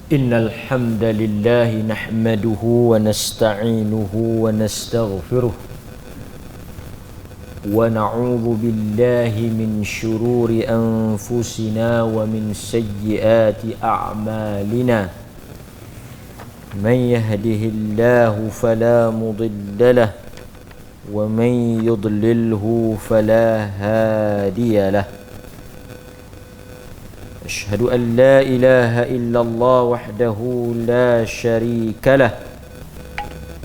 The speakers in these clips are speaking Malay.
إن الحمد لله نحمده ونستعينه ونستغفره ونعوذ بالله من شرور أنفسنا ومن سيئات أعمالنا من يهده الله فلا مضل له ومن يضلله فلا هادي له أشهد أن لا إله إلا الله وحده لا شريك له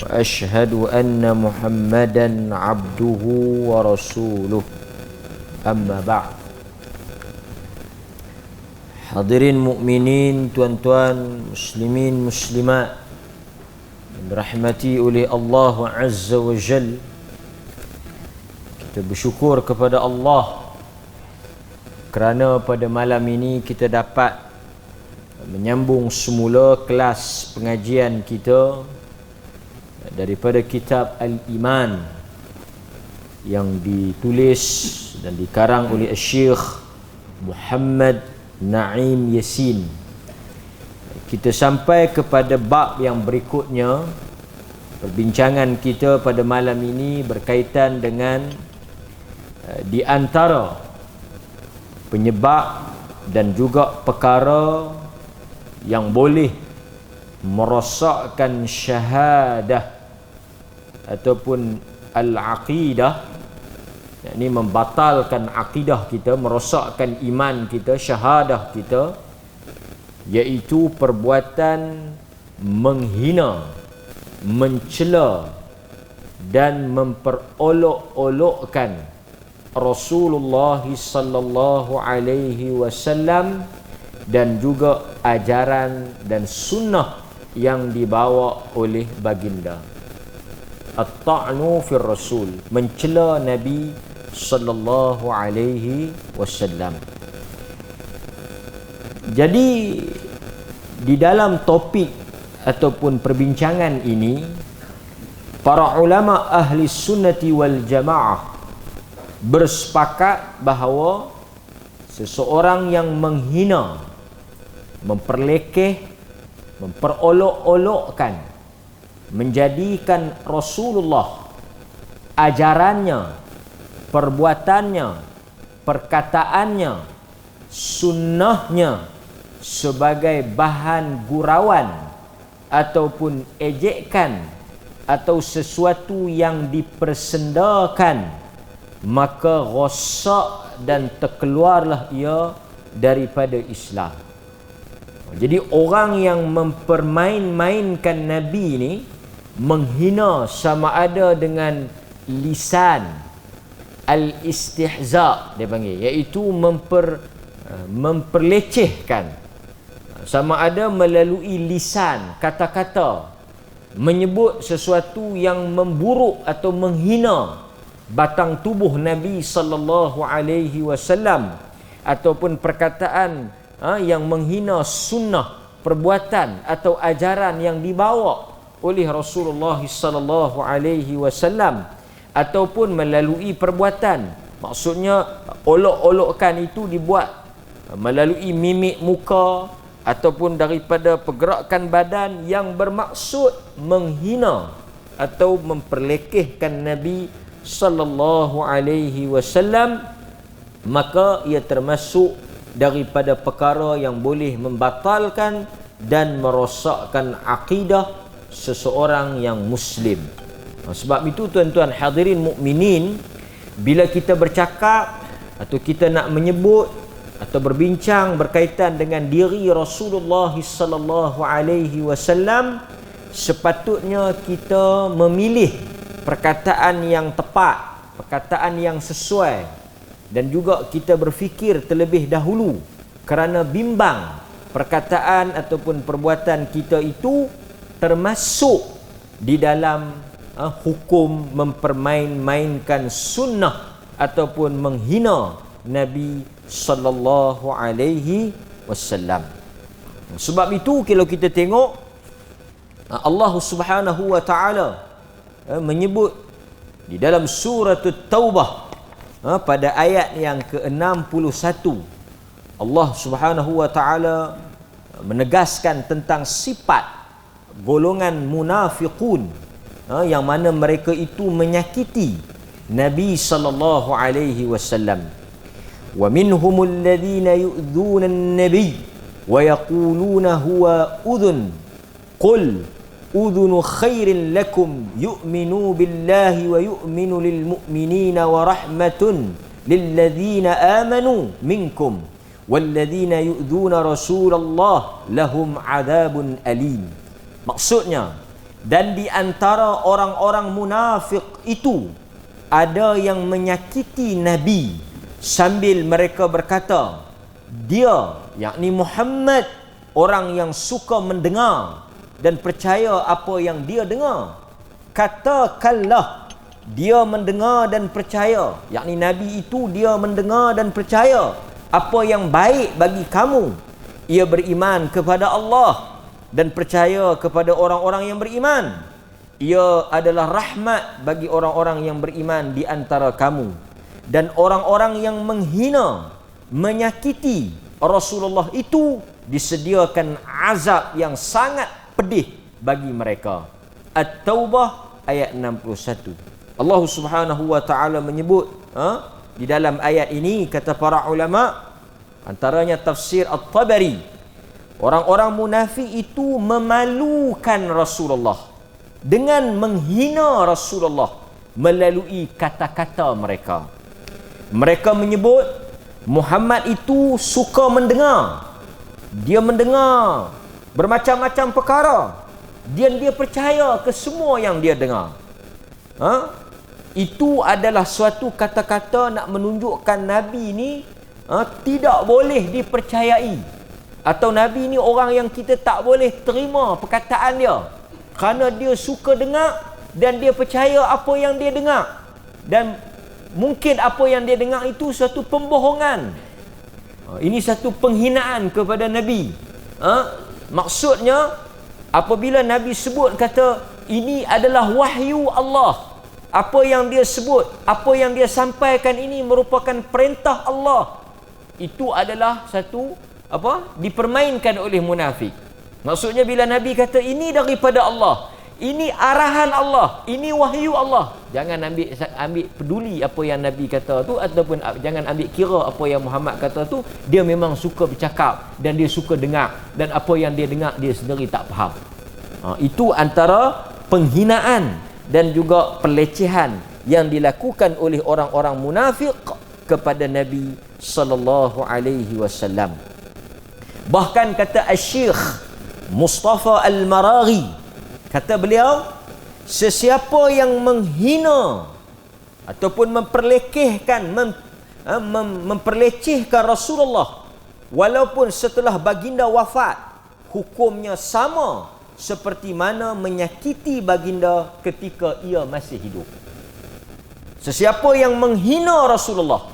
وأشهد أن محمدا عبده ورسوله أما بعد. Hadirin mukminin, tuan-tuan, muslimin, muslimat yang dirahmati oleh Allah Azza wa Jal, kita bersyukur kepada Allah kerana pada malam ini kita dapat menyambung semula kelas pengajian kita daripada kitab Al-Iman yang ditulis dan dikarang oleh Syekh Muhammad Naim Yassin. Kita sampai kepada bab yang berikutnya. Perbincangan kita pada malam ini berkaitan dengan di antara penyebab dan juga perkara yang boleh merosakkan syahadah ataupun al-aqidah, yakni membatalkan akidah kita, merosakkan iman kita, syahadah kita, iaitu perbuatan menghina, mencela dan memperolok-olokkan Rasulullah sallallahu alaihi wasallam dan juga ajaran dan sunnah yang dibawa oleh baginda. At-ta'nu fir rasul, mencela Nabi sallallahu alaihi wasallam. Jadi di dalam topik ataupun perbincangan ini, para ulama ahli sunnati wal jamaah bersepakat bahawa seseorang yang menghina, memperlekeh, memperolok-olokkan, menjadikan Rasulullah, ajarannya, perbuatannya, perkataannya, sunnahnya sebagai bahan gurauan ataupun ejekan atau sesuatu yang dipersendakan, maka rosak dan terkeluarlah ia daripada Islam. Jadi orang yang mempermain-mainkan Nabi ini, menghina sama ada dengan lisan, al-istihza dia panggil, iaitu memperlecehkan, sama ada melalui lisan, kata-kata, menyebut sesuatu yang memburuk atau menghina batang tubuh Nabi sallallahu alaihi wasallam, ataupun perkataan yang menghina sunnah, perbuatan atau ajaran yang dibawa oleh Rasulullah sallallahu alaihi wasallam, ataupun melalui perbuatan. Maksudnya olok-olokkan itu dibuat melalui mimik muka ataupun daripada pergerakan badan yang bermaksud menghina atau memperlekehkan Nabi sallallahu alaihi wasallam, maka ia termasuk daripada perkara yang boleh membatalkan dan merosakkan akidah seseorang yang muslim. Sebab itu tuan-tuan hadirin mukminin, bila kita bercakap atau kita nak menyebut atau berbincang berkaitan dengan diri Rasulullah sallallahu alaihi wasallam, sepatutnya kita memilih perkataan yang tepat, perkataan yang sesuai, dan juga kita berfikir terlebih dahulu, kerana bimbang perkataan ataupun perbuatan kita itu termasuk di dalam hukum mempermain-mainkan sunnah ataupun menghina Nabi sallallahu alaihi wasallam. Sebab itu kalau kita tengok Allah Subhanahu wa taala menyebut di dalam surah Taubah pada ayat yang ke-61, Allah Subhanahu wa taala menegaskan tentang sifat golongan munafiqun, yang mana mereka itu menyakiti Nabi sallallahu alaihi wasallam. Wa minhumul ladzina yu'dzuna an-nabiy wa yaquluna huwa udhun qul udhunu khairin lakum yu'minu billahi wa yu'minu lil mu'minina wa rahmatun lil ladzina amanu minkum wal ladzina yu'dzuna rasulullah lahum adzabun alim. Maksudnya, dan di antara orang-orang munafik itu ada yang menyakiti Nabi sambil mereka berkata, dia, yakni Muhammad, orang yang suka mendengar dan percaya apa yang dia dengar. Katakanlah, dia mendengar dan percaya, yakni Nabi itu dia mendengar dan percaya apa yang baik bagi kamu. Ia beriman kepada Allah dan percaya kepada orang-orang yang beriman. Ia adalah rahmat bagi orang-orang yang beriman di antara kamu. Dan orang-orang yang menghina, menyakiti Rasulullah itu disediakan azab yang sangat pedih bagi mereka. At-Taubah ayat 61. Allah Subhanahu wa taala menyebut di dalam ayat ini, kata para ulama, antaranya tafsir At-Tabari, orang-orang munafik itu memalukan Rasulullah dengan menghina Rasulullah melalui kata-kata mereka. Mereka menyebut Muhammad itu suka mendengar. Dia mendengar bermacam-macam perkara. Dia percaya ke semua yang dia dengar. Itu adalah suatu kata-kata nak menunjukkan Nabi ni tidak boleh dipercayai. Atau Nabi ni orang yang kita tak boleh terima perkataan dia, kerana dia suka dengar dan dia percaya apa yang dia dengar. Dan mungkin apa yang dia dengar itu satu pembohongan. Ini satu penghinaan kepada Nabi. Maksudnya, apabila Nabi sebut kata ini adalah wahyu Allah, apa yang dia sebut, apa yang dia sampaikan ini merupakan perintah Allah, itu adalah satu dipermainkan oleh munafik. Maksudnya bila Nabi kata ini daripada Allah, ini arahan Allah, ini wahyu Allah, jangan ambil peduli apa yang Nabi kata tu, ataupun jangan ambil kira apa yang Muhammad kata tu. Dia memang suka bercakap dan dia suka dengar, dan apa yang dia dengar dia sendiri tak faham. Itu antara penghinaan dan juga pelecehan yang dilakukan oleh orang-orang munafik kepada Nabi sallallahu alaihi wasallam. Bahkan kata Asy-Syaikh Mustafa Al-Maraghi, kata beliau, sesiapa yang menghina ataupun memperlecehkan Rasulullah walaupun setelah baginda wafat, hukumnya sama seperti mana menyakiti baginda ketika ia masih hidup. Sesiapa yang menghina Rasulullah,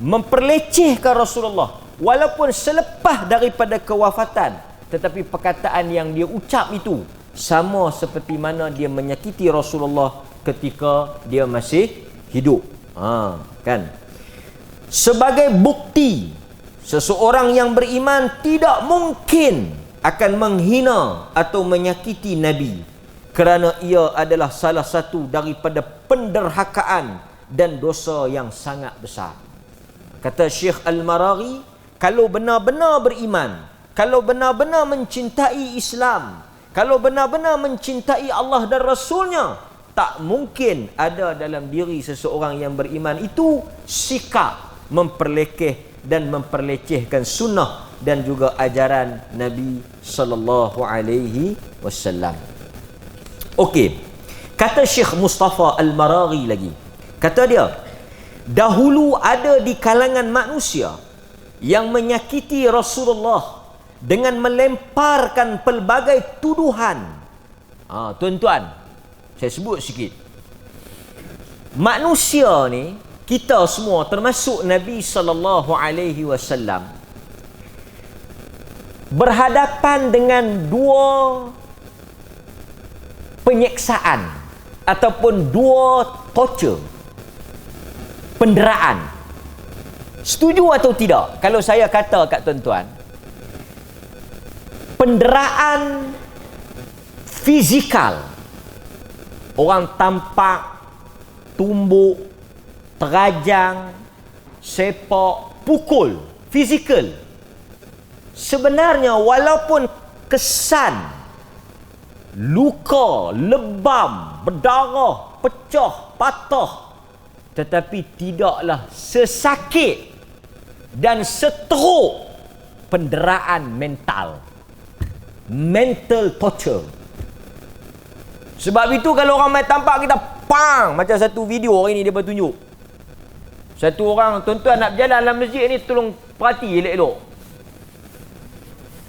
memperlecehkan Rasulullah walaupun selepas daripada kewafatan, tetapi perkataan yang dia ucap itu sama seperti mana dia menyakiti Rasulullah ketika dia masih hidup. Kan? Sebagai bukti, seseorang yang beriman tidak mungkin akan menghina atau menyakiti Nabi, kerana ia adalah salah satu daripada penderhakaan dan dosa yang sangat besar. Kata Syekh Al-Maraghi, kalau benar-benar beriman, kalau benar-benar mencintai Islam, kalau benar-benar mencintai Allah dan Rasulnya, tak mungkin ada dalam diri seseorang yang beriman itu sikap memperlekeh dan memperlecehkan sunnah dan juga ajaran Nabi sallallahu alaihi wasallam. Okey. Kata Syekh Mustafa Al-Maraghi lagi, kata dia, dahulu ada di kalangan manusia yang menyakiti Rasulullah dengan melemparkan pelbagai tuduhan. Tuan-tuan, saya sebut sikit. Manusia ni, kita semua termasuk Nabi sallallahu alaihi wasallam, berhadapan dengan dua penyiksaan ataupun dua torture, penderaan. Setuju atau tidak kalau saya kata kat tuan-tuan, penderaan fizikal. Orang tampak, tumbuk, terajang, sepak, pukul, fizikal. Sebenarnya walaupun kesan luka, lebam, berdarah, pecah, patah, tetapi tidaklah sesakit dan seteruk penderaan mental. Mental torture. Sebab itu kalau orang main tampak kita pang, macam satu video hari ni dia bertunjuk. Satu orang, tuan-tuan nak berjalan dalam masjid ni, tolong perhati elok-elok.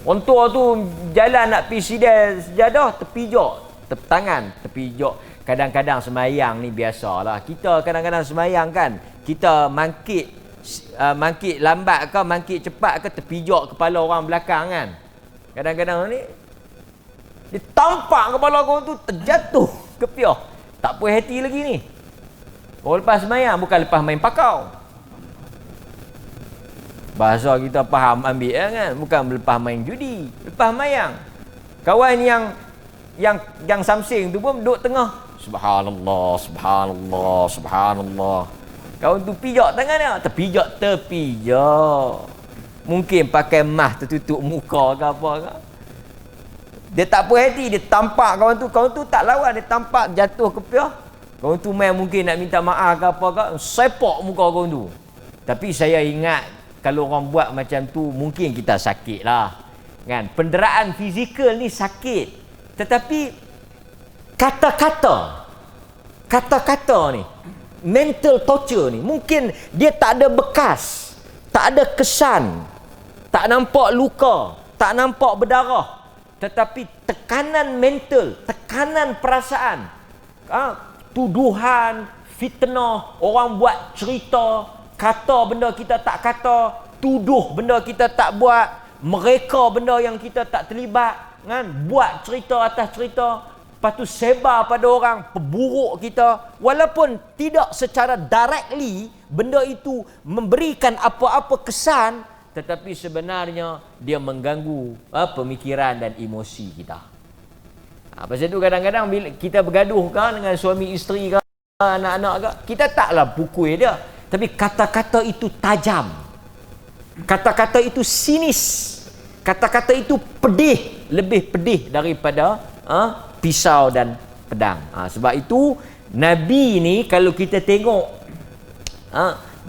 Orang tua tu jalan nak pergi sidai sejadah, terpijak, tangan terpijak. Kadang-kadang semayang ni biasalah. Kita kadang-kadang semayang kan, kita mangkit lambat ke, mangkit cepat ke, terpijak kepala orang belakang kan. Kadang-kadang ni dia tampak kepala kau tu terjatuh ke piah. Tak puas hati lagi ni. Kau lepas semayang, bukan lepas main pakau. Bahasa kita faham ambil kan, bukan lepas main judi, lepas mayang. Kawan yang samsing tu pun duduk tengah. Subhanallah, subhanallah, subhanallah. Kawan tu pijak tangan dia, terpijak. Mungkin pakai mask tertutup muka ke apa ke. Dia tak puas hati, dia tampak kawan tu tak lawan, dia tampak jatuh ke piah. Kawan tu main mungkin nak minta maaf ke apa ke, sepak muka kawan tu. Tapi saya ingat, kalau orang buat macam tu, mungkin kita sakit lah. Kan? Penderaan fizikal ni sakit. Tetapi, kata-kata ni, mental torture ni, mungkin dia tak ada bekas, tak ada kesan, tak nampak luka, tak nampak berdarah. Tetapi tekanan mental, tekanan perasaan, tuduhan, fitnah, orang buat cerita, kata benda kita tak kata, tuduh benda kita tak buat, mereka benda yang kita tak terlibat, kan? Buat cerita atas cerita, lepas tu sebar pada orang, peburuk kita, walaupun tidak secara directly benda itu memberikan apa-apa kesan, tetapi sebenarnya dia mengganggu pemikiran dan emosi kita. Pasal itu kadang-kadang bila kita bergaduh kan dengan suami isteri ke, anak-anak ke, kita taklah pukul dia, tapi kata-kata itu tajam, kata-kata itu sinis, kata-kata itu pedih, lebih pedih daripada pisau dan pedang. Sebab itu Nabi ni kalau kita tengok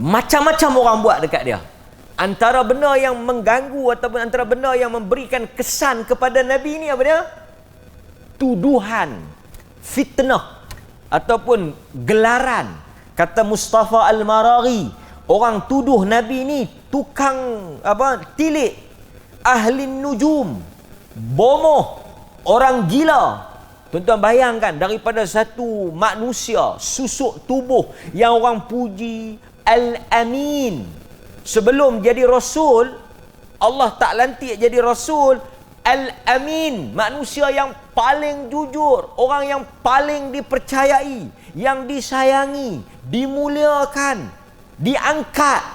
macam-macam orang buat dekat dia. Antara benda yang mengganggu ataupun antara benda yang memberikan kesan kepada Nabi ni apa dia? Tuduhan, fitnah ataupun gelaran. Kata Mustafa Al-Maraghi, orang tuduh Nabi ni tukang tilik, ahli nujum, bomoh, orang gila. Tuan-tuan bayangkan, daripada satu manusia susuk tubuh yang orang puji Al-Amin. Sebelum jadi Rasul, Allah tak lantik jadi Rasul, Al-Amin, manusia yang paling jujur, orang yang paling dipercayai, yang disayangi, dimuliakan, diangkat.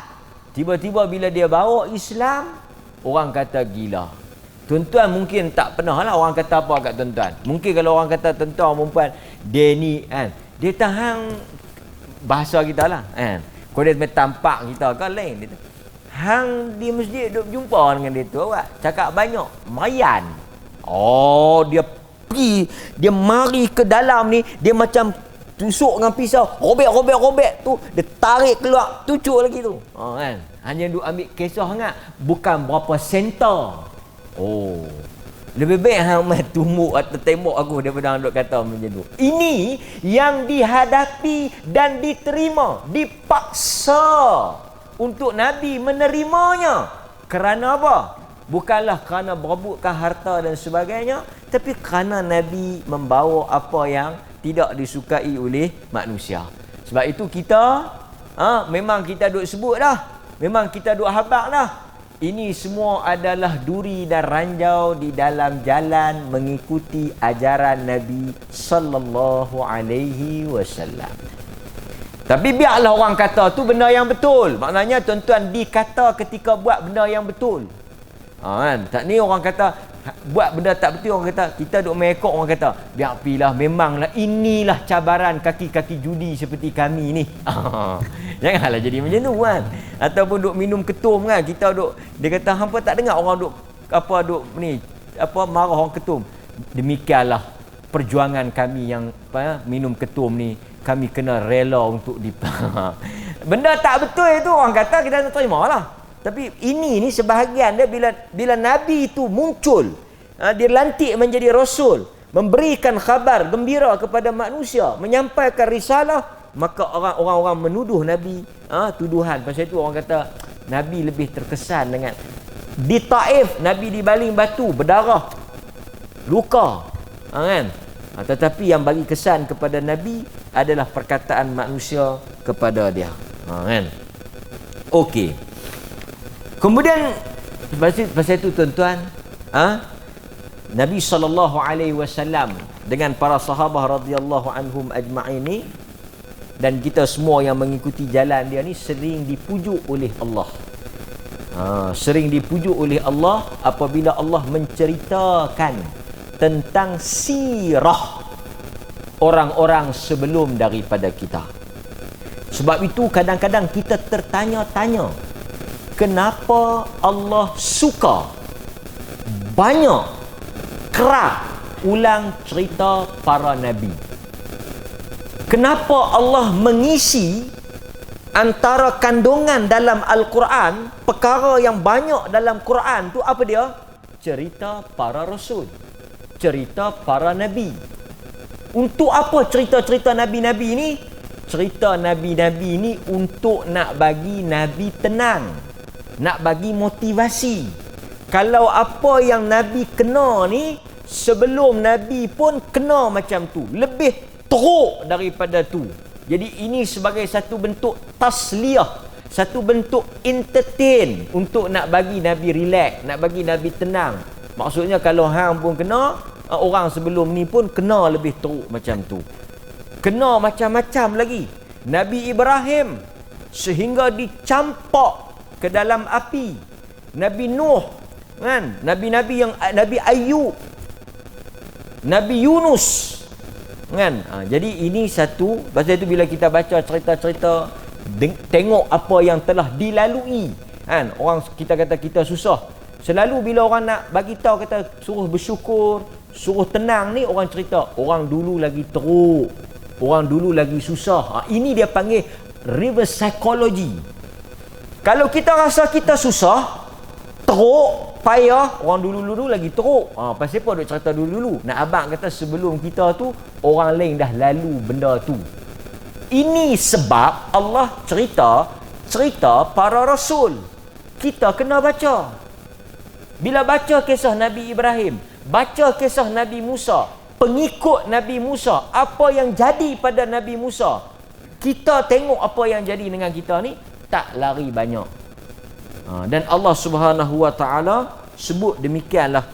Tiba-tiba bila dia bawa Islam, orang kata gila. Tuan-tuan mungkin tak pernah lah orang kata apa kat tuan-tuan. Mungkin kalau orang kata tuan-tuan perempuan, dia ni kan, dia tahan bahasa kita lah kan. Kalau dia tampak kita kan lain dia. Hang di masjid duk jumpa dengan dia tu awak cakap banyak mayan. Oh, dia pergi, dia mari ke dalam ni, dia macam tusuk dengan pisau, robek tu, dia tarik keluar, tucuk lagi tu. Kan. Hanya duk ambil kisah sangat, bukan berapa senter. Oh. Lebih baik hang mai tumbuk atau tembok aku daripada hang duk kata macam tu. Ini yang dihadapi dan diterima, dipaksa untuk Nabi menerimanya. Kerana apa? Bukanlah kerana berebutkan harta dan sebagainya, tapi kerana Nabi membawa apa yang tidak disukai oleh manusia. Sebab itu kita memang kita duk sebut dah, memang kita duk habaq dah. Ini semua adalah duri dan ranjau di dalam jalan mengikuti ajaran Nabi sallallahu alaihi wasallam. Tapi biarlah orang kata tu benda yang betul. Maknanya tuan-tuan dikata ketika buat benda yang betul. Kan? Tak ni orang kata buat benda tak betul, orang kata kita duk mengekor, orang kata biar pilah, memanglah inilah cabaran kaki-kaki judi seperti kami ni. Janganlah jadi macam tu kan. Ataupun duk minum ketum kan, kita duk, dia kata hampa tak dengar orang duk marah orang ketum. Demikianlah perjuangan kami yang minum ketum ni, kami kena rela untuk benda tak betul itu orang kata kita tak terima lah. Tapi ini sebahagian dia bila Nabi itu muncul, dilantik menjadi Rasul, memberikan khabar gembira kepada manusia, menyampaikan risalah, maka orang-orang menuduh Nabi tuduhan. Pasal itu orang kata Nabi lebih terkesan dengan di Taif, Nabi dibaling batu, berdarah, luka, kan? Tetapi yang bagi kesan kepada Nabi adalah perkataan manusia kepada dia, kan? Okey. Kemudian pasal itu tuan-tuan, Nabi SAW dengan para sahabat radhiyallahu anhum ajma'in ni, dan kita semua yang mengikuti jalan dia ni, sering dipujuk oleh Allah. Sering dipujuk oleh Allah apabila Allah menceritakan tentang sirah orang-orang sebelum daripada kita. Sebab itu kadang-kadang kita tertanya-tanya, kenapa Allah suka banyak kerap ulang cerita para Nabi? Kenapa Allah mengisi antara kandungan dalam Al-Quran, perkara yang banyak dalam Quran tu apa dia? Cerita para Rasul, cerita para Nabi. Untuk apa cerita-cerita Nabi-Nabi ni? Cerita Nabi-Nabi ni untuk nak bagi Nabi tenang, nak bagi motivasi. Kalau apa yang Nabi kena ni, sebelum Nabi pun kena macam tu, lebih teruk daripada tu. Jadi ini sebagai satu bentuk tasliyah, satu bentuk entertain untuk nak bagi Nabi relax, nak bagi Nabi tenang. Maksudnya kalau hang pun kena, orang sebelum ni pun kena lebih teruk macam tu. Kena macam-macam lagi. Nabi Ibrahim sehingga dicampak ke dalam api. Nabi Nuh, kan? Nabi-nabi yang Nabi Ayub, Nabi Yunus, kan? Jadi ini satu. Pasal itu bila kita baca cerita-cerita, tengok apa yang telah dilalui, kan? Orang kita kata kita susah. Selalu bila orang nak bagi tahu, kata suruh bersyukur, suruh tenang ni, orang cerita orang dulu lagi teruk, orang dulu lagi susah. Ini dia panggil reverse psychology. Kalau kita rasa kita susah, teruk, payah, orang dulu-dulu lagi teruk. Pasal apa duk cerita dulu-dulu? Nak abang kata sebelum kita tu, orang lain dah lalu benda tu. Ini sebab Allah cerita para Rasul. Kita kena baca. Bila baca kisah Nabi Ibrahim, baca kisah Nabi Musa, pengikut Nabi Musa, apa yang jadi pada Nabi Musa, kita tengok apa yang jadi dengan kita ni, tak lari banyak. Dan Allah Subhanahu Wa Taala sebut demikianlah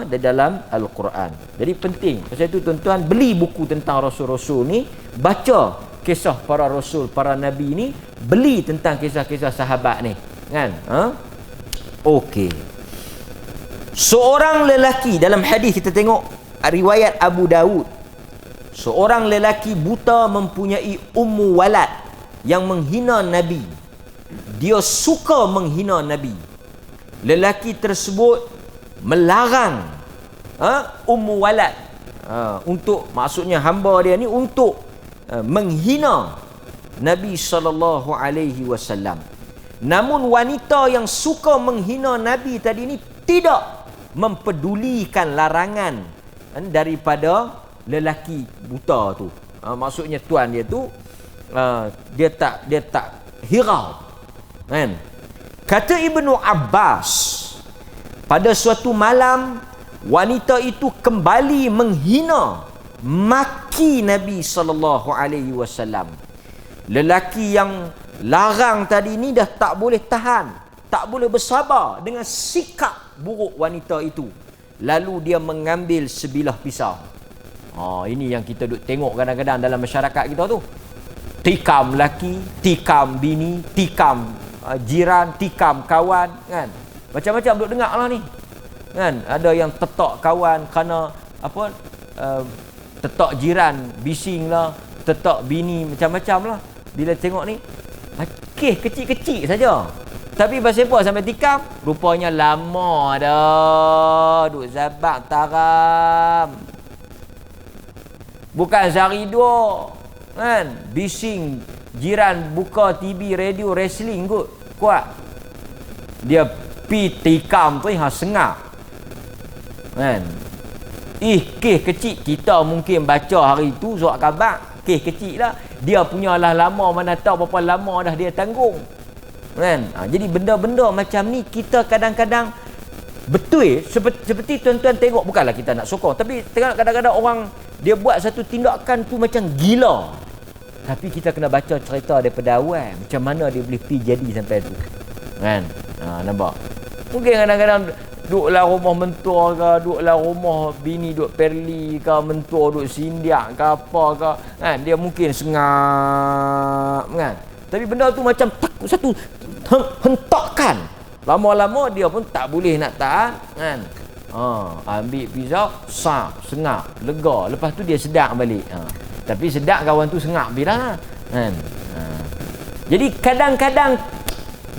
di dalam Al-Quran. Jadi penting. Pasal itu tuan-tuan, beli buku tentang Rasul-Rasul ni, baca kisah para Rasul, para Nabi ni, beli tentang kisah-kisah sahabat ni, kan? Okey. Seorang lelaki, dalam hadis kita tengok riwayat Abu Dawud, seorang lelaki buta mempunyai ummu walad yang menghina Nabi. Dia suka menghina Nabi. Lelaki tersebut melarang ummu walad, untuk, maksudnya hamba dia ni, untuk menghina Nabi SAW. Namun wanita yang suka menghina Nabi tadi ni tidak mempedulikan larangan daripada lelaki buta tu. Maksudnya tuan dia tu, dia tak hirau, kan? Kata Ibnu Abbas, pada suatu malam wanita itu kembali menghina, maki Nabi SAW. Lelaki yang larang tadi ni dah tak boleh tahan, tak boleh bersabar dengan sikap buruk wanita itu. Lalu dia mengambil sebilah pisau. Ini yang kita duk tengok kadang-kadang dalam masyarakat kita tu. Tikam laki, tikam bini, tikam jiran, tikam kawan, kan? Macam-macam duk dengar lah ni. Kan? Ada yang tetak kawan kerana apa? Tetak jiran, bising lah, tetak bini, macam-macam lah. Bila tengok ni, kes kecil-kecil saja. Tapi pasal apa sampai tikam? Rupanya lama dah. Duk zabak taram. Bukan sehari dua. Kan? Bising, jiran buka TV, radio, wrestling kot. Kuat. Dia pi tikam tu yang sengap. Kan? Kes kecil. Kita mungkin baca hari tu surat khabar. Kes kecil lah. Dia punya lah lama, mana tahu berapa lama dah dia tanggung. Kan? Jadi benda-benda macam ni kita kadang-kadang betul seperti tuan-tuan tengok, bukanlah kita nak sokong, tapi kadang-kadang orang dia buat satu tindakan tu macam gila. Tapi kita kena baca cerita daripada awal, macam mana dia boleh pergi jadi sampai tu. Kan? Nampak? Mungkin kadang-kadang duduklah rumah mentua ke, duduklah rumah bini duduk perli ke, mentua duduk sindiak ke apa ke, kan? Dia mungkin sengap, kan? Tapi benda tu macam takut satu hentakan. Lama-lama dia pun tak boleh nak tahan, kan? Ambil pisau, sengap, lega. Lepas tu dia sedap balik. Tapi sedap kawan tu sengap bila, kan? Jadi kadang-kadang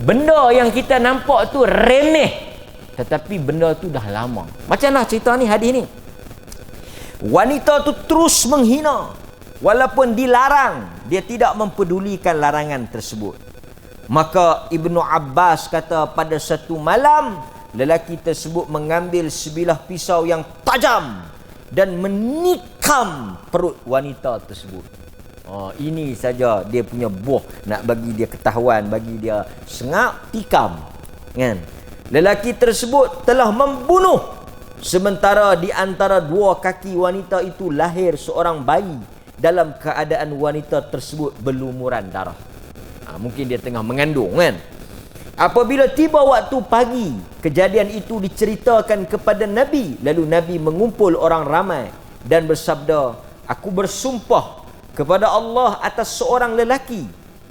benda yang kita nampak tu remeh, tetapi benda tu dah lama. Macam mana cerita ni, hadis ni? Wanita tu terus menghina. Walaupun dilarang, dia tidak mempedulikan larangan tersebut. Maka Ibnu Abbas kata, pada satu malam, lelaki tersebut mengambil sebilah pisau yang tajam dan menikam perut wanita tersebut. Ini saja dia punya buah. Nak bagi dia ketahuan, bagi dia sengap, tikam. Kan? Lelaki tersebut telah membunuh, sementara di antara dua kaki wanita itu lahir seorang bayi dalam keadaan wanita tersebut berlumuran darah. Mungkin dia tengah mengandung, kan? Apabila tiba waktu pagi, kejadian itu diceritakan kepada Nabi. Lalu Nabi mengumpul orang ramai dan bersabda, aku bersumpah kepada Allah atas seorang lelaki,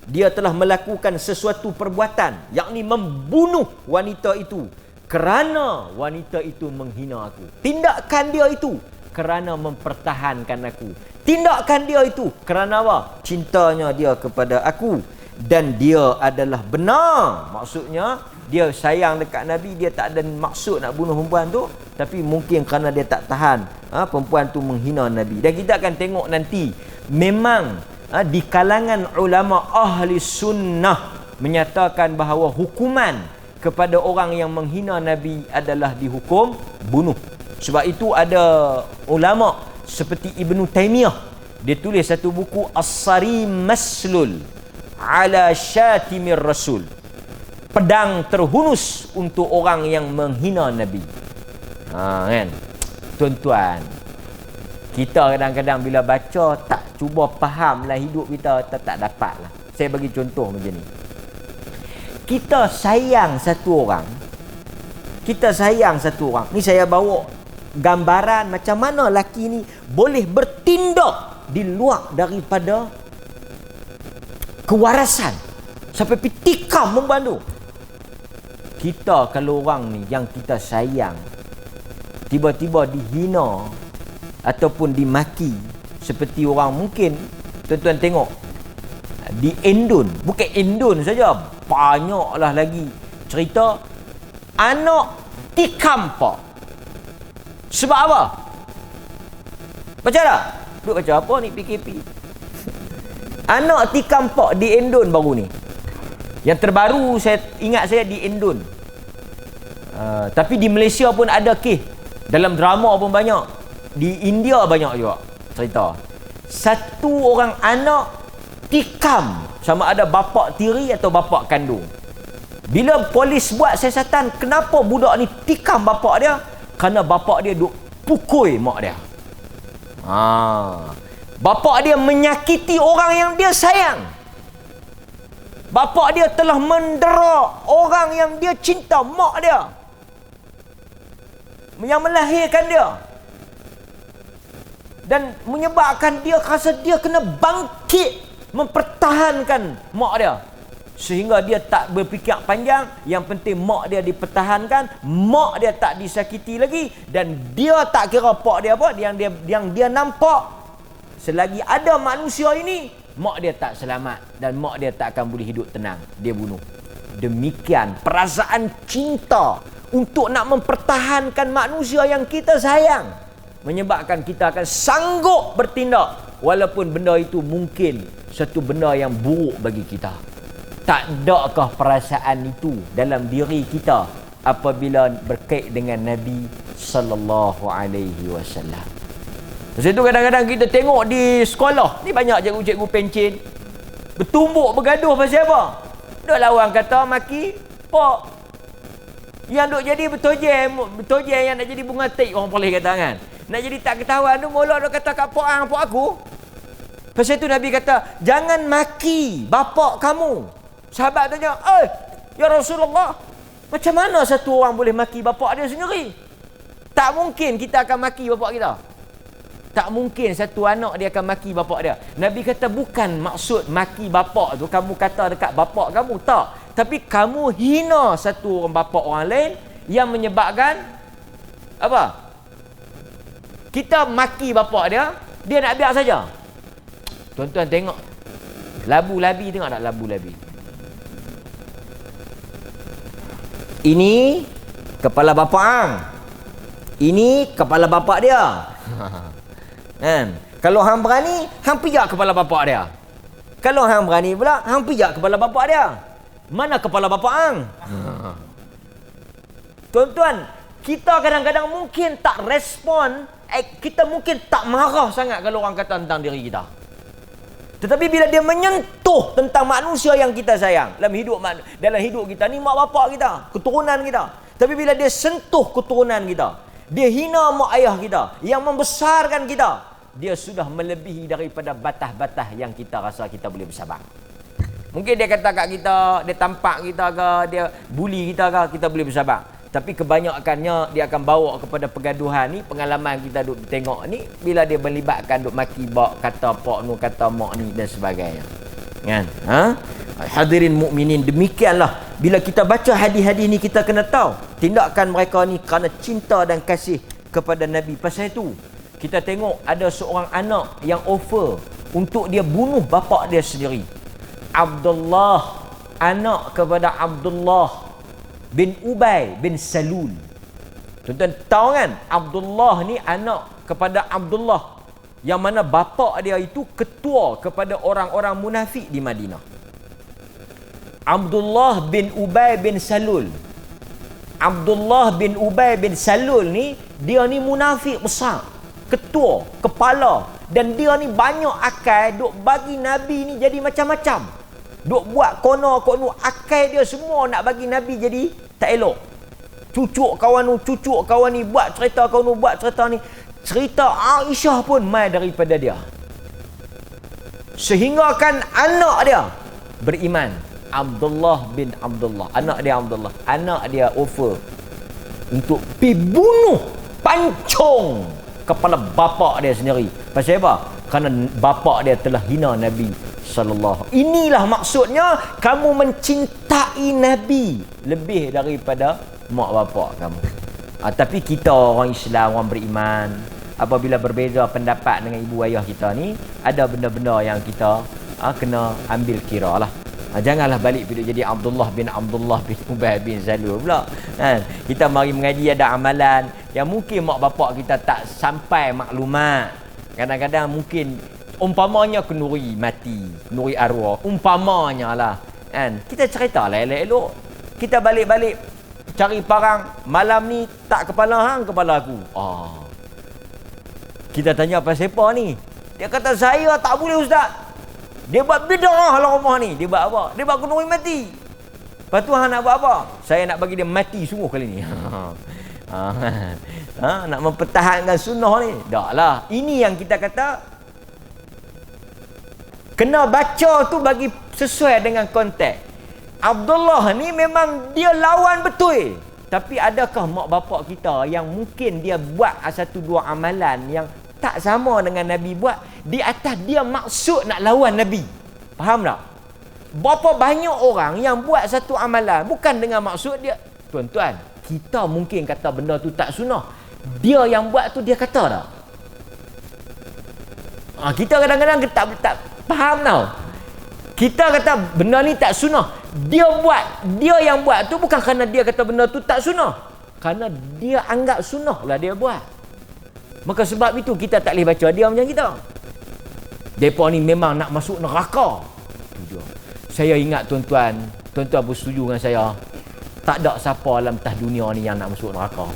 dia telah melakukan sesuatu perbuatan, yakni membunuh wanita itu kerana wanita itu menghina aku. Tindakan dia itu kerana mempertahankan aku. Tindakan dia itu kerana apa? Cintanya dia kepada aku. Dan dia adalah benar. Maksudnya dia sayang dekat Nabi, dia tak ada maksud nak bunuh perempuan tu, tapi mungkin kerana dia tak tahan perempuan tu menghina Nabi. Dan kita akan tengok nanti, memang di kalangan ulama ahli sunnah menyatakan bahawa hukuman kepada orang yang menghina Nabi adalah dihukum bunuh. Sebab itu ada ulama seperti Ibnu Taimiyah, dia tulis satu buku As-Sarim Maslul ala Syatimir Rasul, pedang terhunus untuk orang yang menghina Nabi. Kan? Tuan-tuan, kita kadang-kadang bila baca tak cuba fahamlah hidup kita, tak dapatlah. Saya bagi contoh macam ni. Kita sayang satu orang. Ni saya bawa gambaran macam mana lelaki ni boleh bertindak di luar daripada kewarasan sampai pergi tikam membantu. Kita kalau orang ni yang kita sayang tiba-tiba dihina ataupun dimaki, seperti orang mungkin tuan-tuan tengok di Indon, bukan Indon saja, banyaklah lagi cerita anak tikam pak. Sebab apa? Baca tak? Duk baca apa ni PKP? Anak tikam pak di Indon baru ni. Yang terbaru saya ingat saya di Indon. Tapi di Malaysia pun ada kes. Dalam drama pun banyak. Di India banyak juga cerita. Satu orang anak tikam, sama ada bapak tiri atau bapak kandung. Bila polis buat siasatan, kenapa budak ni tikam bapak dia? Kerana bapak dia duk pukul mak dia. Bapak dia menyakiti orang yang dia sayang. Bapak dia telah mendera orang yang dia cinta, mak dia, yang melahirkan dia, dan menyebabkan dia rasa dia kena bangkit mempertahankan mak dia. sehingga dia tak berfikir panjang. Yang penting mak dia dipertahankan, mak dia tak disakiti lagi, dan dia tak kira pak dia apa, yang dia nampak selagi ada manusia ini, mak dia tak selamat dan mak dia tak akan boleh hidup tenang, dia bunuh. Demikian perasaan cinta untuk nak mempertahankan manusia yang kita sayang menyebabkan kita akan sanggup bertindak walaupun benda itu mungkin satu benda yang buruk bagi kita. Tak adakah perasaan itu dalam diri kita apabila berkait dengan Nabi sallallahu alaihi wasallam? Sebab itu kadang-kadang kita tengok di sekolah ni banyak cikgu-cikgu pencen bertumbuk bergaduh pasal apa? Dok lawan kata maki pak. Yang duk jadi betojel yang nak jadi bunga tik, orang boleh kata kan. Nak jadi tak ketahuan tu mula dok kata kat pak aku. Pasal itu Nabi kata, jangan maki bapak kamu. Sahabat tanya, ya Rasulullah, macam mana satu orang boleh maki bapak dia sendiri? Tak mungkin kita akan maki bapak kita. Tak mungkin satu anak dia akan maki bapak dia. Nabi kata bukan maksud maki bapak tu kamu kata dekat bapak kamu, tak. Tapi kamu hina satu orang bapak orang lain yang menyebabkan apa? Kita maki bapak dia nak biar saja. Tuan-tuan tengok. Labu-labi, tengok tak labu-labi? Ini kepala bapak hang. Ini kepala bapak dia. Kan? Kalau hang berani, hang pijak kepala bapak dia. Kalau hang berani pula, hang pijak kepala bapak dia. Mana kepala bapak hang? Tuan-tuan, kita kadang-kadang mungkin tak respon, kita mungkin tak marah sangat kalau orang kata tentang diri kita. Tetapi bila dia menyentuh tentang manusia yang kita sayang dalam hidup kita ni, mak bapak kita, keturunan kita. Tapi bila dia sentuh keturunan kita, dia hina mak ayah kita yang membesarkan kita, dia sudah melebihi daripada batas-batas yang kita rasa kita boleh bersabar. Mungkin dia kata kat kita, dia tampak kita ke, dia bully kita ke, kita boleh bersabar. Tapi kebanyakannya dia akan bawa kepada pergaduhan ni. Pengalaman kita duk tengok ni, bila dia melibatkan duk maki bak, kata pak nu, kata mak ni dan sebagainya. Kan? Hadirin mukminin, demikianlah bila kita baca hadis-hadis ni, kita kena tahu tindakan mereka ni kerana cinta dan kasih kepada Nabi. Pasal itu kita tengok ada seorang anak yang offer untuk dia bunuh bapa dia sendiri. Abdullah, anak kepada Abdullah bin Ubay bin Salul. Tuan-tuan tahu kan, Abdullah ni anak kepada Abdullah yang mana bapa dia itu ketua kepada orang-orang munafik di Madinah. Abdullah bin Ubay bin Salul. Abdullah bin Ubay bin Salul ni, dia ni munafik besar, ketua, kepala, dan dia ni banyak akal duk bagi Nabi ni jadi macam-macam. Duk buat kono-kono, akal dia semua nak bagi Nabi jadi tak elok. Cucuk kawan ni, buat cerita kawan nu, buat cerita ni. Cerita Aisyah pun mai daripada dia. Sehingga kan anak dia beriman. Abdullah bin Abdullah, anak dia Abdullah, anak dia offer untuk pi bunuh, pancung kepala bapa dia sendiri. Pasal apa? Kerana bapa dia telah hina Nabi sallallahu. Inilah maksudnya kamu mencintai Nabi lebih daripada mak bapak kamu. Tapi kita orang Islam, orang beriman, apabila berbeza pendapat dengan ibu ayah kita ni, ada benda-benda yang kita kena ambil kira lah. Janganlah balik pergi jadi Abdullah bin Ubay bin Salul pula. Kita mari mengaji ada amalan yang mungkin mak bapak kita tak sampai maklumat. Kadang-kadang mungkin umpamanya kenduri mati, kenduri arwah, umpamanya lah. Kita cerita lah elok-elok. Kita balik-balik cari parang, malam ni tak kepala hang, kepala aku. Kita tanya pasal apa ni? Dia kata saya tak boleh ustaz. Dia buat bid'ah lah rumah ni. Dia buat apa? Dia buat kenduri mati. Lepas tu hang nak buat apa? Saya nak bagi dia mati sungguh kali ni. Nak mempertahankan sunnah ni. Tak lah. Ini yang kita kata kena baca tu bagi sesuai dengan konteks. Abdullah ni memang dia lawan betul. Tapi adakah mak bapak kita yang mungkin dia buat satu dua amalan yang tak sama dengan Nabi buat, di atas dia maksud nak lawan Nabi. Faham tak? Berapa banyak orang yang buat satu amalan bukan dengan maksud dia. Tuan-tuan, kita mungkin kata benda tu tak sunnah. Dia yang buat tu dia kata tak? Kita kadang-kadang tak faham tau. Kita kata benda ni tak sunnah. Dia yang buat tu bukan kerana dia kata benda tu tak sunnah. Kerana dia anggap sunnah lah dia buat. Maka sebab itu kita tak boleh baca dia macam kita. Mereka ni memang nak masuk neraka. Saya ingat tuan-tuan bersetuju dengan saya. Tak ada siapa dalam atas dunia ni yang nak masuk neraka.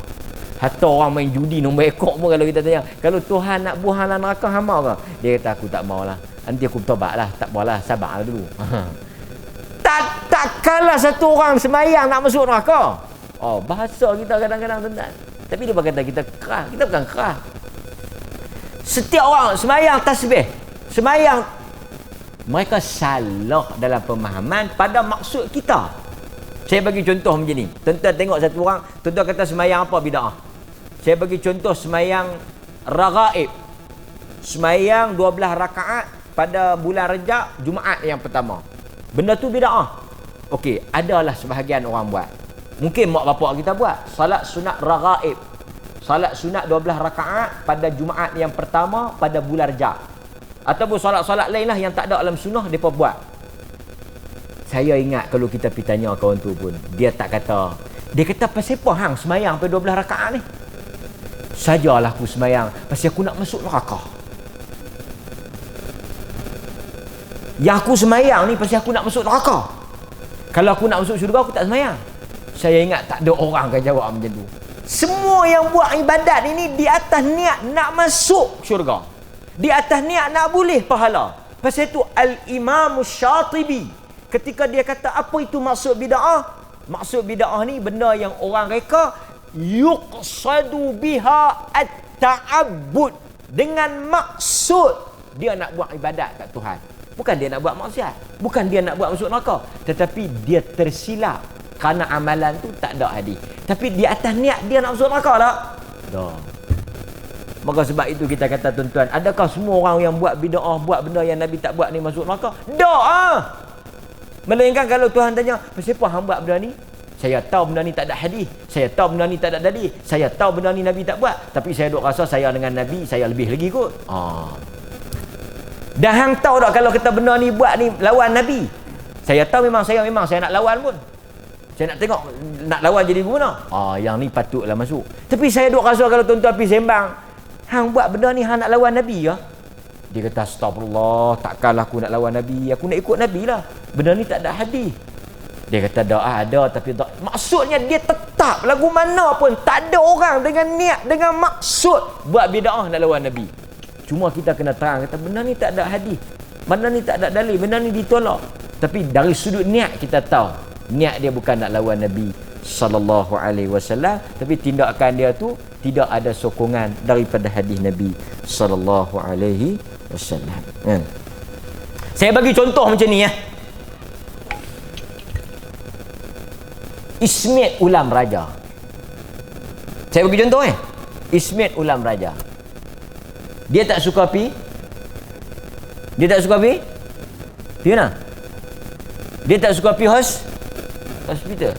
Hatta orang main judi nombor ekor pun kalau kita tanya, kalau Tuhan nak buang dalam neraka, hang mau ke? Dia kata, aku tak maulah. Nanti aku bertobat lah. Tak apalah, sabarlah dulu. Takkanlah satu orang semayang nak masuk neraka. Bahasa kita kadang-kadang tuan-tuan. Tapi dia kata kita kerah. Kita bukan kerah. Setiap orang semayang tasbih, semayang, mereka salah dalam pemahaman pada maksud kita. Saya bagi contoh macam ni. Tuan-tuan tengok satu orang, tuan-tuan kata semayang apa bid'ah. Saya bagi contoh semayang raghaib. Semayang 12 rakaat pada bulan Rejab, Jumaat yang pertama. Benda tu bid'ah. Okey, adalah sebahagian orang buat. Mungkin mak bapak kita buat. Salat sunat raghaib. Salat sunat 12 rakaat pada Jumaat yang pertama pada bulan Rejab. Ataupun solat-solat lain lah yang tak ada dalam sunnah, mereka buat. Saya ingat kalau kita pergi tanya kawan tu pun, dia tak kata. Dia kata, pasal apa hang semayang sampai 12 rakaat ni? Sajalah aku semayang, pasal aku nak masuk neraka. Yang aku semayang ni pasal aku nak masuk neraka. Kalau aku nak masuk syurga, aku tak semayang. Saya ingat tak ada orang akan jawab macam tu. Semua yang buat ibadat ini di atas niat nak masuk syurga. Di atas niat nak boleh pahala. Pasal itu Al-Imam Syatibi, ketika dia kata apa itu maksud bid'ah? Maksud bid'ah ni benda yang orang reka yuqsadu biha at-ta'abbud, dengan maksud dia nak buat ibadat kat Tuhan. Bukan dia nak buat maksiat, bukan dia nak buat masuk neraka, tetapi dia tersilap kerana amalan tu tak ada hadis. Tapi di atas niat dia nak masuk neraka tak? Dah. Maka sebab itu kita kata tuan-tuan, adakah semua orang yang buat bid'ah, buat benda yang Nabi tak buat ni masuk neraka? Tak. Melainkan kalau Tuhan tanya, pasal apa hang buat benda ni? Saya tahu benda ni tak ada hadis. Saya tahu benda ni tak ada dalil. Saya tahu benda ni Nabi tak buat. Tapi saya duk rasa saya dengan Nabi, saya lebih lagi kot. Dan hang tahu tak kalau kita benda ni buat ni lawan Nabi? Saya tahu memang saya nak lawan pun. Saya nak tengok nak lawan jadi guna. Yang ni patutlah masuk. Tapi saya duk rasa kalau tuan-tuan pergi sembang, hang buat benda ni hang nak lawan Nabi ke? Dia kata, astagfirullah, takkanlah aku nak lawan Nabi. Aku nak ikut Nabi lah. Benda ni tak ada hadis. Dia kata, ada tapi tak. Maksudnya dia tetap lagu mana pun tak ada orang dengan niat, dengan maksud buat bid'ah nak lawan Nabi. Cuma kita kena terang, kata benda ni tak ada hadis, benda ni tak ada dalil, benda ni ditolak. Tapi dari sudut niat kita tahu niat dia bukan nak lawan Nabi sallallahu alaihi wasallam, tapi tindakan dia tu tidak ada sokongan daripada hadis Nabi sallallahu alaihi wasallam. Saya bagi contoh macam ni ya. Ismet ulam raja. Saya bagi contoh Ismet ulam raja. Dia tak suka pi. Dia tak suka pi. Pi mana? Dia tak suka pi hospital.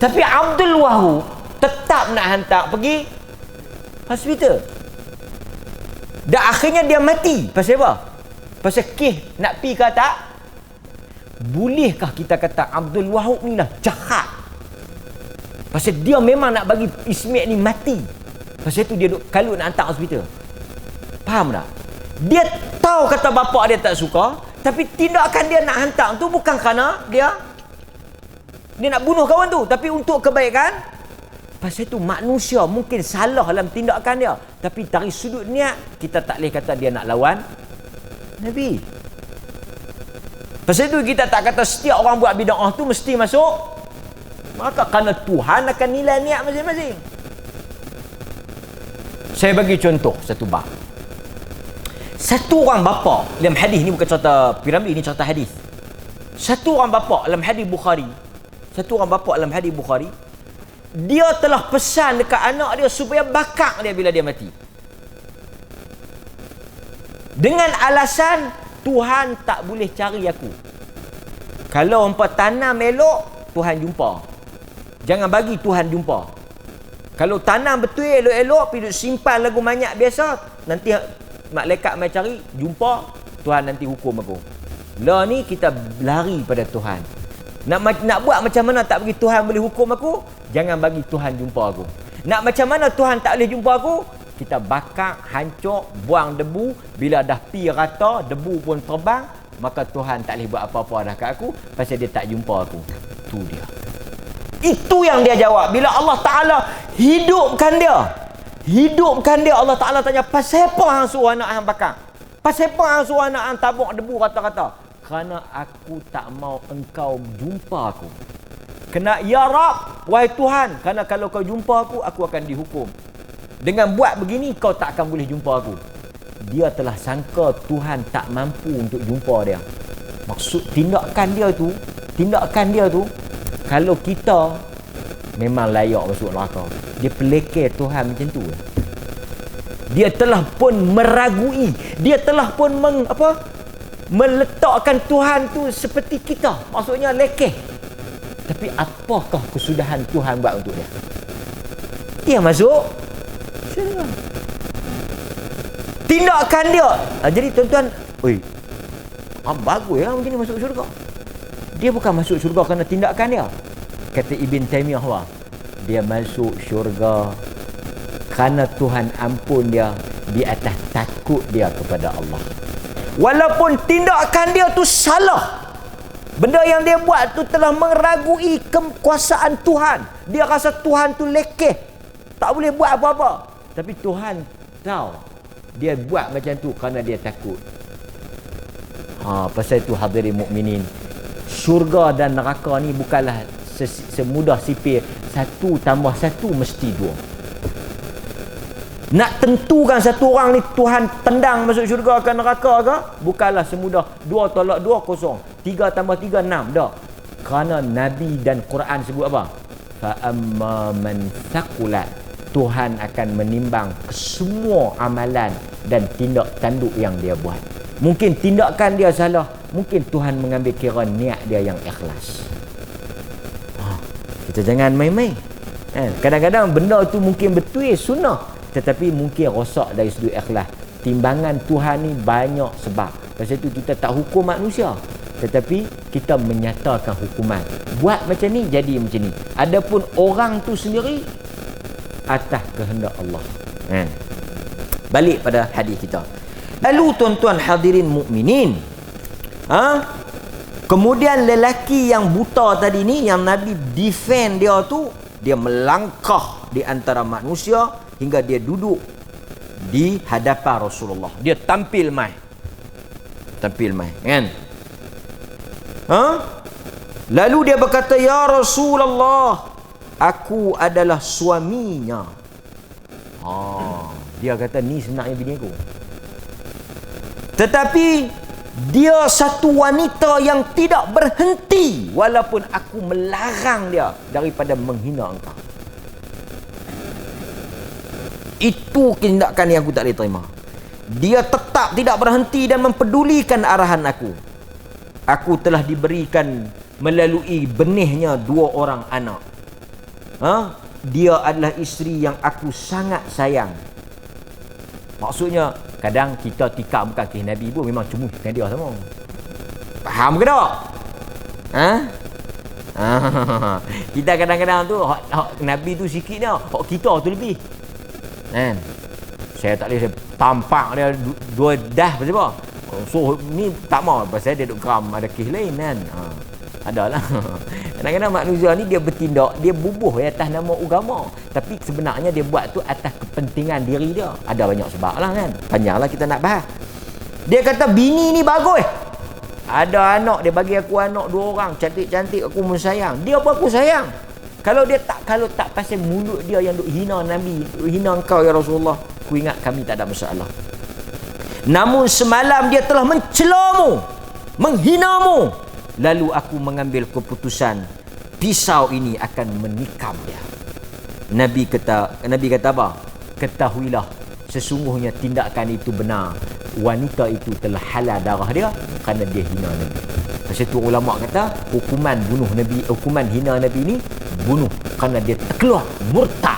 Tapi Abdul Wahab tetap nak hantar pergi hospital. Dan akhirnya dia mati. Pasal apa? Pasal kes nak pi ke tak? Bolehkah kita kata Abdul Wahab ni lah jahat? Pasal dia memang nak bagi Ismet ni mati. Pasal tu dia duk kalut nak hantar hospital. Faham tak? Dia tahu kata bapak dia tak suka, tapi tindakan dia nak hantar tu bukan kerana dia nak bunuh kawan tu, tapi untuk kebaikan. Pasal tu manusia mungkin salah dalam tindakan dia, tapi dari sudut niat kita tak boleh kata dia nak lawan Nabi. Pasal tu kita tak kata setiap orang buat bid'ah tu mesti masuk. Maka kerana Tuhan akan nilai niat masing-masing. Saya bagi contoh satu bab. Satu orang bapa dalam hadis ni, bukan cerita piramid, ni cerita hadis. Satu orang bapa dalam hadis Bukhari. Satu orang bapa dalam hadis Bukhari, dia telah pesan dekat anak dia supaya bakar dia bila dia mati. Dengan alasan Tuhan tak boleh cari aku. Kalau hampa tanam elok, Tuhan jumpa. Jangan bagi Tuhan jumpa. Kalau tanam betul elok-elok, pergi simpan lagu manyak biasa, nanti malaikat mai cari, jumpa, Tuhan nanti hukum aku. Lah ni kita lari pada Tuhan. Nak buat macam mana tak bagi Tuhan boleh hukum aku? Jangan bagi Tuhan jumpa aku. Nak macam mana Tuhan tak boleh jumpa aku? Kita bakar, hancur, buang debu. Bila dah pi rata, debu pun terbang, maka Tuhan tak boleh buat apa-apa dah kat aku, pasal dia tak jumpa aku. Tu dia. Itu yang dia jawab. Bila Allah Ta'ala hidupkan dia, Allah Ta'ala tanya, pasal apa hang suruh anak hang bakar? Pasal apa hang suruh anak hang tabuk debu rata-rata? Kerana aku tak mau engkau jumpa aku. Kena, ya Rab, wahai Tuhan, kerana kalau kau jumpa aku akan dihukum. Dengan buat begini, kau tak akan boleh jumpa aku. Dia telah sangka Tuhan tak mampu untuk jumpa dia. Maksud tindakan dia tu, kalau kita memang layak masuk neraka. Dia pelekeh Tuhan macam tu. Dia telah pun meragui, dia telah pun meletakkan Tuhan tu seperti kita. Maksudnya lekeh. Tapi apakah kesudahan Tuhan buat untuk dia? Dia masuk syurga. Tindakan dia. Jadi tuan-tuan, bagus ya macam ni masuk syurga. Dia bukan masuk syurga kerana tindakan dia. Kata Ibn Taymiyah, dia masuk syurga kerana Tuhan ampun dia di atas takut dia kepada Allah. Walaupun tindakan dia tu salah, benda yang dia buat tu telah meragui kekuasaan Tuhan. Dia rasa Tuhan tu lekeh, tak boleh buat apa-apa. Tapi Tuhan tahu dia buat macam tu kerana dia takut. Pasal itu hadirin mukminin, syurga dan neraka ni bukanlah semudah sipir 1 tambah 1 mesti 2. Nak tentukan satu orang ni Tuhan tendang masuk syurga ke neraka ke, bukanlah semudah 2 tolak 2 kosong, 3 tambah 3 6. Tak. Kerana Nabi dan Quran sebut apa? Fa amma man thaqulat, Tuhan akan menimbang semua amalan dan tindak tanduk yang dia buat. Mungkin tindakan dia salah, mungkin Tuhan mengambil kira niat dia yang ikhlas. Kita jangan main-main. Kadang-kadang benda tu mungkin betul sunnah, tetapi mungkin rosak dari sudut ikhlas. Timbangan Tuhan ni banyak sebab. Pasal itu kita tak hukum manusia, tetapi kita menyatakan hukuman. Buat macam ni, jadi macam ni. Adapun orang tu sendiri atas kehendak Allah. Balik pada hadis kita. Lalu tuan-tuan hadirin mukminin, kemudian lelaki yang buta tadi ni, yang Nabi defend dia tu, dia melangkah di antara manusia hingga dia duduk di hadapan Rasulullah. Dia tampil mai kan? Lalu dia berkata, ya Rasulullah, aku adalah suaminya. Dia kata, ni sebenarnya bini aku, tetapi dia satu wanita yang tidak berhenti walaupun aku melarang dia daripada menghina engkau. Itu tindakan yang aku tak boleh terima. Dia tetap tidak berhenti dan mempedulikan arahan aku. Aku telah diberikan melalui benihnya 2 orang anak. Dia adalah isteri yang aku sangat sayang. Maksudnya, kadang kita tikam kaki Nabi pun memang cuma dengan dia sama. Faham ke tak? Kita kadang-kadang tu hak Nabi tu sikit dah, hak kita tu lebih. Saya tak boleh tampak dia 2 dah pasal apa? So ni tak mau pasal dia duk geram ada kes lain kan. Adalah. Kadang-kadang manusia ni dia bertindak, dia bubuh atas nama agama, tapi sebenarnya dia buat tu atas kepentingan diri dia. Ada banyak sebab lah kan. Panjanglah kita nak bahas. Dia kata bini ni bagus. Ada anak, dia bagi aku anak 2 orang, cantik-cantik, aku pun sayang. Dia pun aku sayang. Kalau tak pasal mulut dia yang duk hina Nabi, duk hina engkau ya Rasulullah, aku ingat kami tak ada masalah. Namun semalam dia telah mencelamu, menghinamu. Lalu aku mengambil keputusan, pisau ini akan menikam dia. Nabi kata apa? Ketahuilah, sesungguhnya tindakan itu benar. Wanita itu telah halal darah dia kerana dia hina Nabi. Pasal tu ulama kata hukuman bunuh Nabi, hukuman hina Nabi ni bunuh kerana dia terkeluar murtad.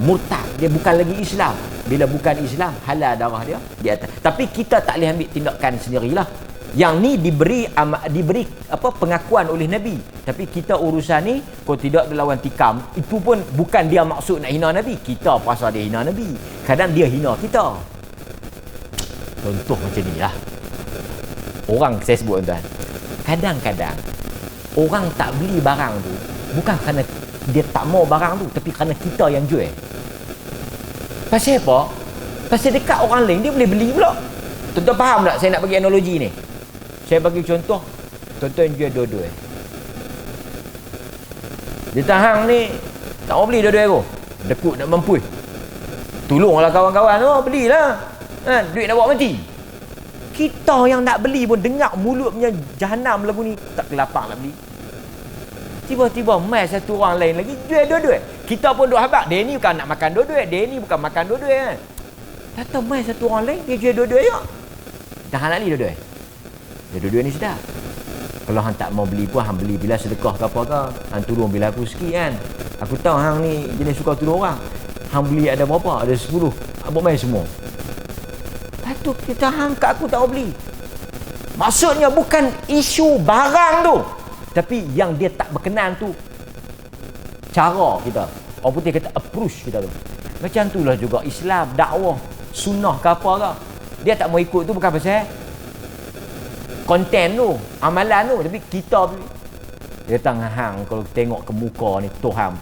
Murtad, dia bukan lagi Islam. Bila bukan Islam, halal darah dia di atas. Tapi kita tak boleh ambil tindakan sendirilah. Yang ni diberi pengakuan oleh Nabi. Tapi kita urusan ni, kalau tidak dia lawan tikam, itu pun bukan dia maksud nak hina Nabi. Kita pasal dia hina Nabi. Kadang dia hina kita. Contoh macam ni lah. Orang, saya sebut tuan, kadang-kadang orang tak beli barang tu bukan kerana dia tak mau barang tu, tapi kerana kita yang jual. Pasal apa? Pasal dekat orang lain dia boleh beli pula. Tuan-tuan faham tak saya nak bagi analogi ni? Saya bagi contoh, tuan-tuan jual dua-dua. Dia tahang ni tak mau beli dua-dua aku. Dekut nak mampu. Tolonglah kawan-kawan tu, belilah. Duit nak bawa mati. Kita yang nak beli pun dengar mulut punya jahanam lagu ni tak kelapang nak beli. Tiba-tiba mai satu orang lain lagi jual dua-dua. Kita pun duk habaq, dia ni bukan nak makan dua-dua, dia ni bukan makan dua-dua kan. Datang mai satu orang lain dia jual dua-dua je. Dah nak beli dua-dua. Dia dua-dua ni sedap. Kalau hang tak mau beli pun hang beli bila sedekah ke apa ke, hang tolong bila aku sikit kan. Aku tahu hang ni jenis suka tolong orang. Hang beli ada berapa? Ada 10. Abang mai semua. Lepas tu kita hang kat aku tak mau beli. Maksudnya bukan isu barang tu, tapi yang dia tak berkenan tu cara kita. Orang putih kata approach kita tu. Macam itulah juga Islam, dakwah, sunnah ke apa ke. Dia tak mau ikut tu bukan pasal konten tu, amalan tu, tapi kita dia tengah hang kalau tengok ke muka ni Tuhan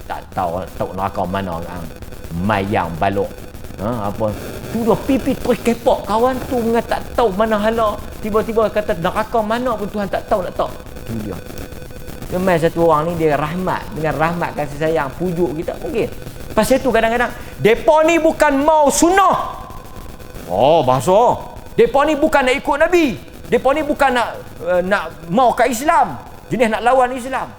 tak tahu neraka mana hang. Mayang balok. Apa tu dah pipi terus kepok kawan tu tak tahu mana hala, tiba-tiba kata neraka mana pun Tuhan tak tahu nak tahu. Tu dia. Memang satu orang ni dia rahmat, dengan rahmat kasih sayang pujuk kita mungkin. Pasal tu kadang-kadang depa ni bukan mau sunnah. Oh bahasa. Depa ni bukan nak ikut Nabi. Depa ni bukan nak mau ke Islam. Jenis nak lawan Islam.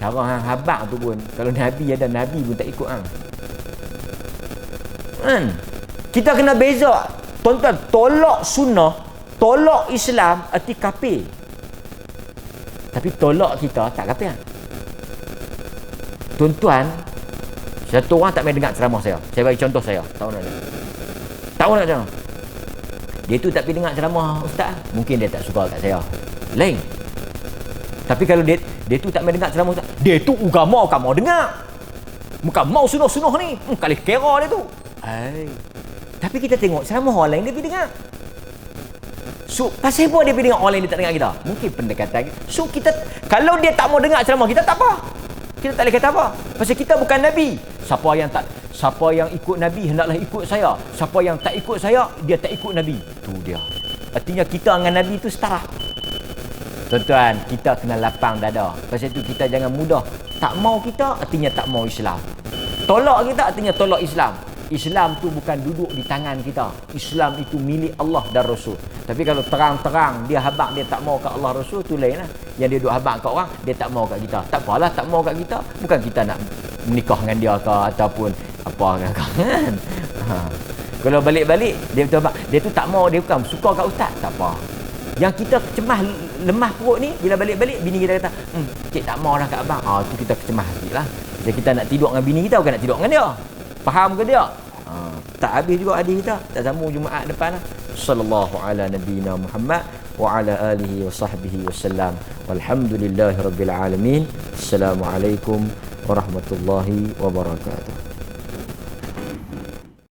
Cara hang habaq tu pun kalau Nabi ada Nabi pun tak ikut hang. Kita kena beza. Tuan-tuan, tolak sunnah, tolak Islam erti kafir. Tapi tolak kita tak kafir. Tuan-tuan, satu orang tak main dengar ceramah saya. Saya bagi contoh saya. Tahu nak ceramah. Dia tu tak pergi dengar ceramah ustaz. Mungkin dia tak suka kat saya. Lain. Tapi kalau dia tu tak main dengar ceramah ustaz, dia tu agama kan mau dengar. Bukan mau sunnah-sunnah ni. Kali kira dia tu. Tapi kita tengok ceramah orang lain dia pergi dengar. So, pasal apa dia pergi dengar orang lain dia tak dengar kita? Mungkin pendekatan. So, kita kalau dia tak mau dengar ceramah kita tak apa. Kita tak boleh kata apa. Pasal kita bukan Nabi. Siapa yang ikut Nabi hendaklah ikut saya. Siapa yang tak ikut saya, dia tak ikut Nabi. Tu dia. Artinya kita dengan Nabi tu setara. Tuan-tuan, kita kena lapang dada. Pasal tu kita jangan mudah. Tak mau kita, artinya tak mau Islam. Tolak kita, artinya tolak Islam. Islam tu bukan duduk di tangan kita. Islam itu milik Allah dan Rasul. Tapi kalau terang-terang dia habaq dia tak mau kat Allah Rasul, tu lain lah. Yang dia duduk habaq kat orang, dia tak mau kat kita. Tak apalah tak mau kat kita. Bukan kita nak menikah dengan dia ke ataupun apa kan. Kalau balik-balik dia betul habaq. Dia tu tak mau, dia bukan suka kat ustaz. Tak apa. Yang kita kecemah lemah perut ni, bila balik-balik bini kita kata, cik tak mau lah kat abang. Tu kita kecemah sikit lah. Jadi kita nak tidur dengan bini kita, bukan nak tidur dengan dia. Faham ke dia? Tak habis juga hadis kita. Tak sambung Jumaat depan lah. Sallallahu ala nabiyyina Muhammad wa ala alihi wa sahbihi wasallam. Walhamdulillahi rabbil alamin. Assalamualaikum warahmatullahi wabarakatuh.